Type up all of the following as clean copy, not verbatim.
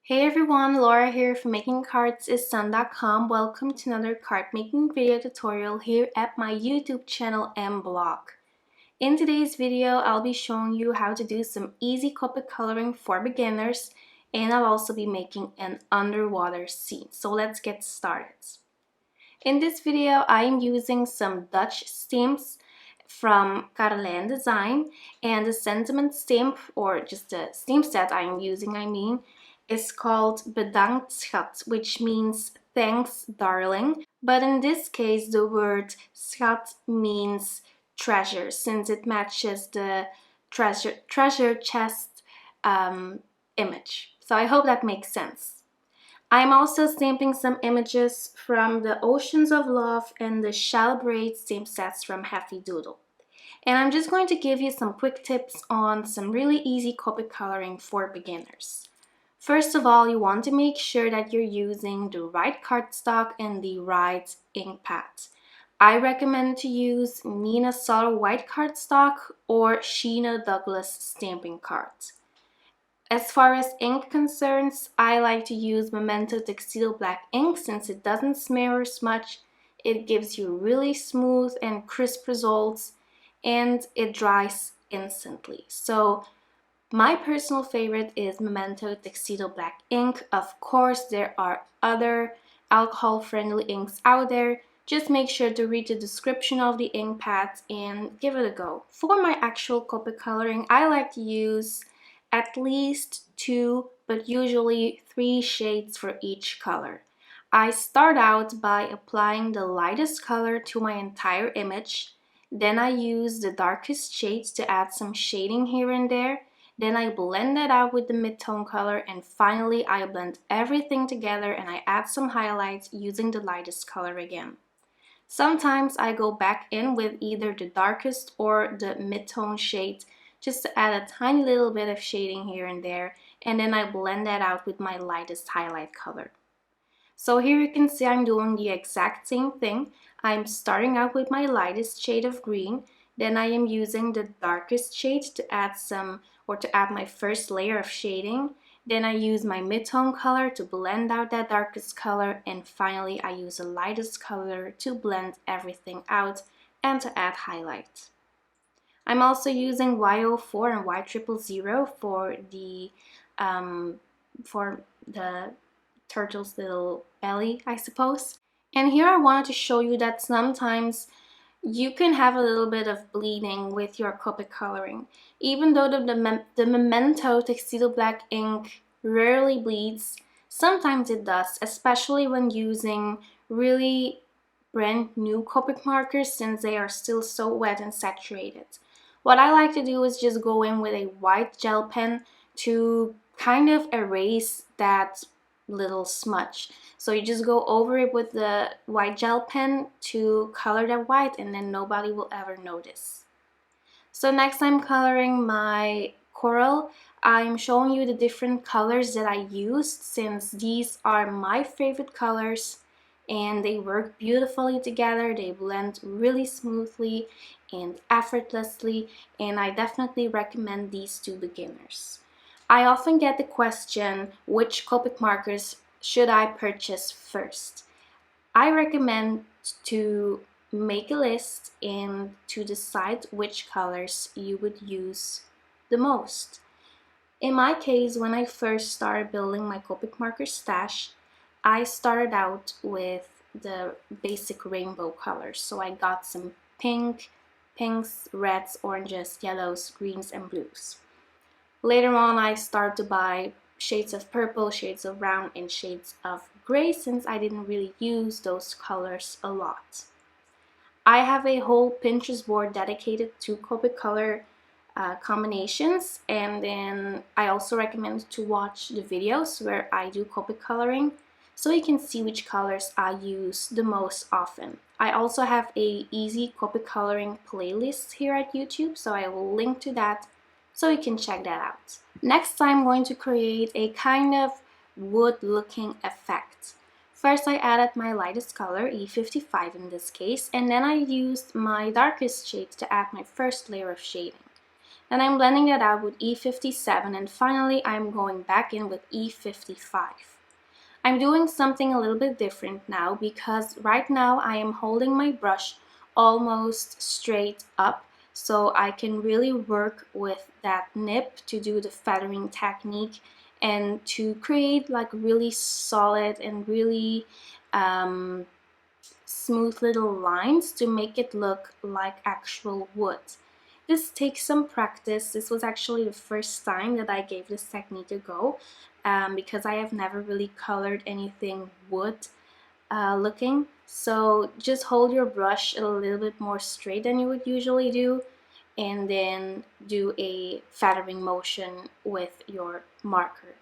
Hey everyone, Laura here from makingcardsisdone.com. Welcome to another card making video tutorial here at my YouTube channel and blog. In today's video, I'll be showing you how to do some easy Copic coloring for beginners, and I'll also be making an underwater scene. So let's get started. In this video, I'm using some Dutch stamps from CarlijnDesign, and the sentiment stamp, or just the stamp set I'm using, is called Bedankt, Schat, which means thanks, darling. But in this case, the word Schat means treasure, since it matches the treasure chest image. So I hope that makes sense. I'm also stamping some images from the Oceans of Love and the Shellabrate stamp sets from Heffy Doodle. And I'm just going to give you some quick tips on some really easy Copic coloring for beginners. First of all, you want to make sure that you're using the right cardstock and the right ink pad. I recommend to use Neenah Subtle White cardstock or Sheena Douglas stamping cards. As far as ink concerns, I like to use Memento Tuxedo black ink since it doesn't smear as much. It gives you really smooth and crisp results, and it dries instantly. So my personal favorite is Memento Tuxedo black ink. Of course, there are other alcohol-friendly inks out there. Just make sure to read the description of the ink pads and give it a go. For my actual Copic coloring, I like to use at least 2, but usually 3 shades for each color. I start out by applying the lightest color to my entire image. Then I use the darkest shades to add some shading here and there. Then I blend it out with the mid-tone color, and finally I blend everything together and I add some highlights using the lightest color again. Sometimes I go back in with either the darkest or the mid-tone shade just to add a tiny little bit of shading here and there, and then I blend that out with my lightest highlight color. So here you can see I'm doing the exact same thing. I'm starting out with my lightest shade of green, then I am using the darkest shade to add my first layer of shading. Then I use my mid-tone color to blend out that darkest color, and finally I use the lightest color to blend everything out and to add highlight. I'm also using Y04 and Y000 for the turtle's little belly, I suppose. And here I wanted to show you that sometimes you can have a little bit of bleeding with your Copic coloring. Even though the Memento Tuxedo black ink rarely bleeds, sometimes it does, especially when using really brand new Copic markers since they are still so wet and saturated. What I like to do is just go in with a white gel pen to kind of erase that little smudge. So you just go over it with the white gel pen to color that white, and then nobody will ever notice. So next I'm coloring my coral. I'm showing you the different colors that I used since these are my favorite colors and they work beautifully together. They blend really smoothly and effortlessly, and I definitely recommend these to beginners. I often get the question, which Copic markers should I purchase first? I recommend to make a list and to decide which colors you would use the most. In my case, when I first started building my Copic marker stash, I started out with the basic rainbow colors. So I got some pinks, reds, oranges, yellows, greens, and blues. Later on, I started to buy shades of purple, shades of brown, and shades of gray since I didn't really use those colors a lot. I have a whole Pinterest board dedicated to Copic color combinations, and then I also recommend to watch the videos where I do Copic coloring so you can see which colors I use the most often. I also have a easy Copic coloring playlist here at YouTube, so I will link to that so you can check that out. Next, I'm going to create a kind of wood looking effect. First, I added my lightest color, E55 in this case, and then I used my darkest shade to add my first layer of shading. Then I'm blending that out with E57, and finally I'm going back in with E55. I'm doing something a little bit different now because right now I am holding my brush almost straight up so I can really work with that nib to do the feathering technique and to create like really solid and really smooth little lines to make it look like actual wood. This takes some practice. This was actually the first time that I gave this technique a go because I have never really colored anything wood looking. So just hold your brush a little bit more straight than you would usually do, and then do a feathering motion with your marker.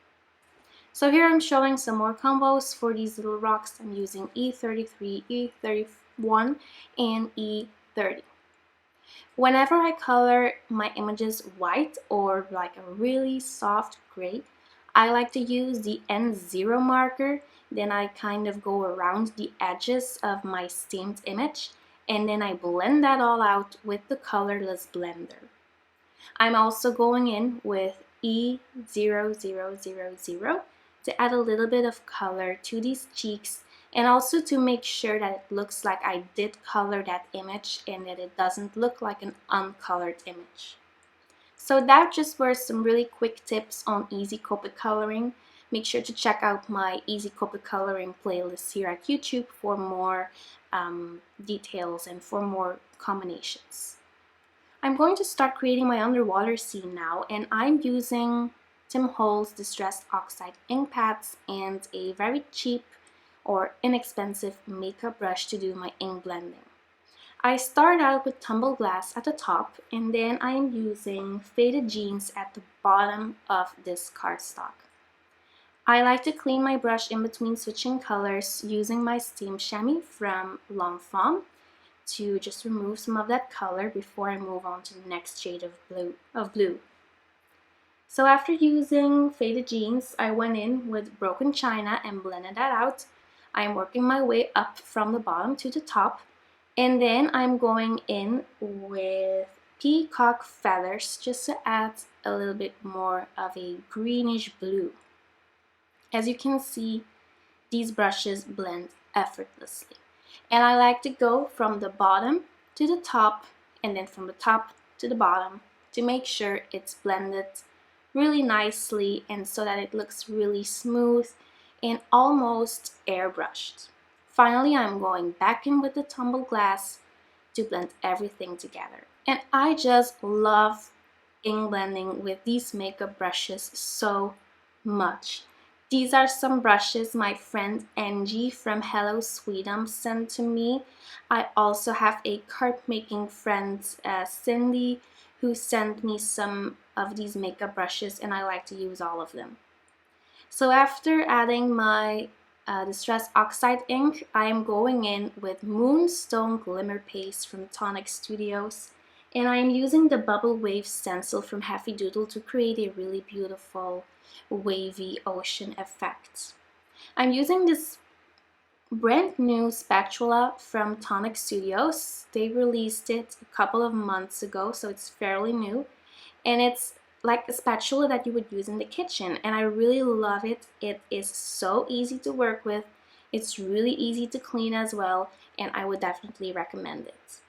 So here I'm showing some more combos for these little rocks. I'm using E33, E31, and E30. Whenever I color my images white or like a really soft gray, I like to use the N0 marker. Then I kind of go around the edges of my stamped image, and then I blend that all out with the colorless blender. I'm also going in with E0000 to add a little bit of color to these cheeks, and also to make sure that it looks like I did color that image and that it doesn't look like an uncolored image. So that just were some really quick tips on easy Copic coloring. Make sure to check out my easy Copic coloring playlist here at YouTube for more details and for more combinations. I'm going to start creating my underwater scene now, and I'm using Tim Holtz Distressed Oxide ink pads and a very cheap or inexpensive makeup brush to do my ink blending. I start out with Tumbled glass at the top, and then I am using faded jeans at the bottom of this cardstock. I like to clean my brush in between switching colors using my steam chamois from L'Enfant to just remove some of that color before I move on to the next shade of blue. So after using faded jeans, I went in with broken china and blended that out. I'm working my way up from the bottom to the top, and then I'm going in with peacock feathers just to add a little bit more of a greenish blue. As you can see, these brushes blend effortlessly. And I like to go from the bottom to the top and then from the top to the bottom to make sure it's blended really nicely and so that it looks really smooth and almost airbrushed. Finally, I'm going back in with the Tumbled glass to blend everything together. And I just love ink blending with these makeup brushes so much. These are some brushes my friend Angie from Hello Sweden sent to me. I also have a card making friend, Cindy, who sent me some of these makeup brushes, and I like to use all of them. So after adding my Distress Oxide ink, I am going in with Moonstone Glimmer Paste from Tonic Studios, and I am using the Bubble Wave Stencil from Heffy Doodle to create a really beautiful wavy ocean effect. I'm using this brand new spatula from Tonic Studios. They released it a couple of months ago, so it's fairly new, and it's like a spatula that you would use in the kitchen, and I really love it. It is so easy to work with, it's really easy to clean as well, and I would definitely recommend it.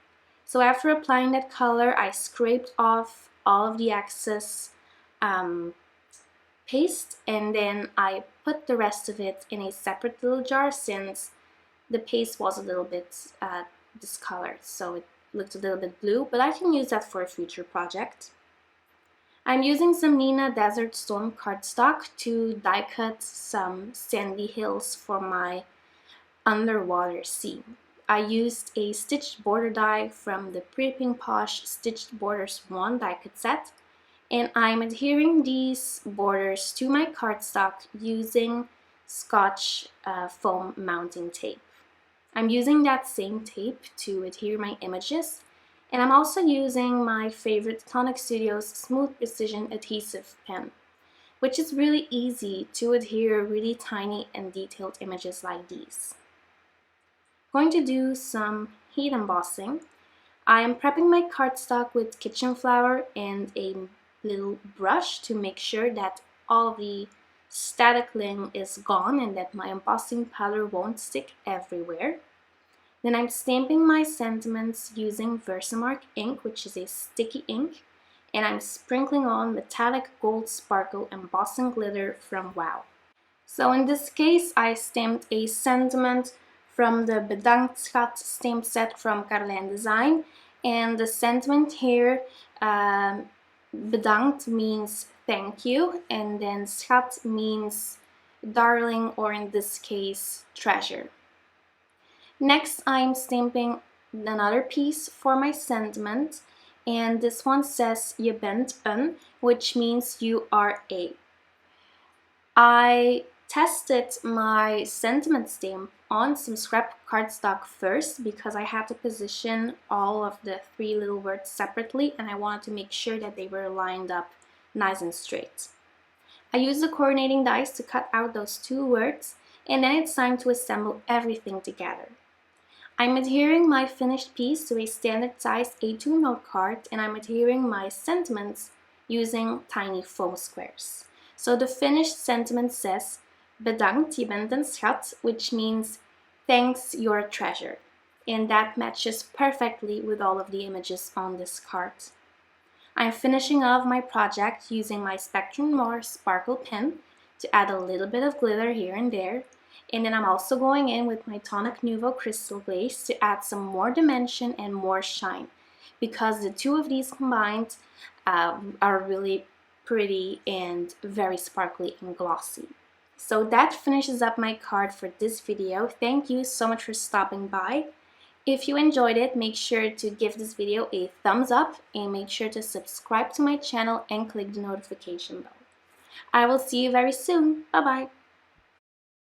So after applying that color, I scraped off all of the excess paste, and then I put the rest of it in a separate little jar since the paste was a little bit discolored, so it looked a little bit blue, but I can use that for a future project. I'm using some Neenah Desert Storm cardstock to die cut some sandy hills for my underwater scene. I used a stitched border die from the Pretty Pink Posh Stitched Borders 1 die cut set, and I'm adhering these borders to my cardstock using Scotch foam mounting tape. I'm using that same tape to adhere my images, and I'm also using my favorite Tonic Studios Smooth Precision Adhesive pen, which is really easy to adhere really tiny and detailed images like these. I'm going to do some heat embossing. I am prepping my cardstock with kitchen flour and a little brush to make sure that all of the static cling is gone and that my embossing powder won't stick everywhere. Then I'm stamping my sentiments using Versamark ink, which is a sticky ink, and I'm sprinkling on metallic gold sparkle embossing glitter from Wow. So in this case, I stamped a sentiment from the Bedankt Schat stamp set from CarlijnDesign, and the sentiment here, Bedankt means thank you, and then Schat means darling, or in this case, treasure. Next, I'm stamping another piece for my sentiment, and this one says je bent een, which means you are a. I tested my sentiment stamp on some scrap cardstock first because I had to position all of the three little words separately, and I wanted to make sure that they were lined up nice and straight. I used the coordinating dies to cut out those two words, and then it's time to assemble everything together. I'm adhering my finished piece to a standard size A2 note card, and I'm adhering my sentiments using tiny foam squares. So the finished sentiment says, Bedankt, je bent een schat, which means thanks, you're a treasure. And that matches perfectly with all of the images on this card. I'm finishing off my project using my Spectrum Noir sparkle pen to add a little bit of glitter here and there. And then I'm also going in with my Tonic Nuvo crystal glaze to add some more dimension and more shine, because the two of these combined are really pretty and very sparkly and glossy. So that finishes up my card for this video. Thank you so much for stopping by. If you enjoyed it, make sure to give this video a thumbs up and make sure to subscribe to my channel and click the notification bell. I will see you very soon. Bye bye.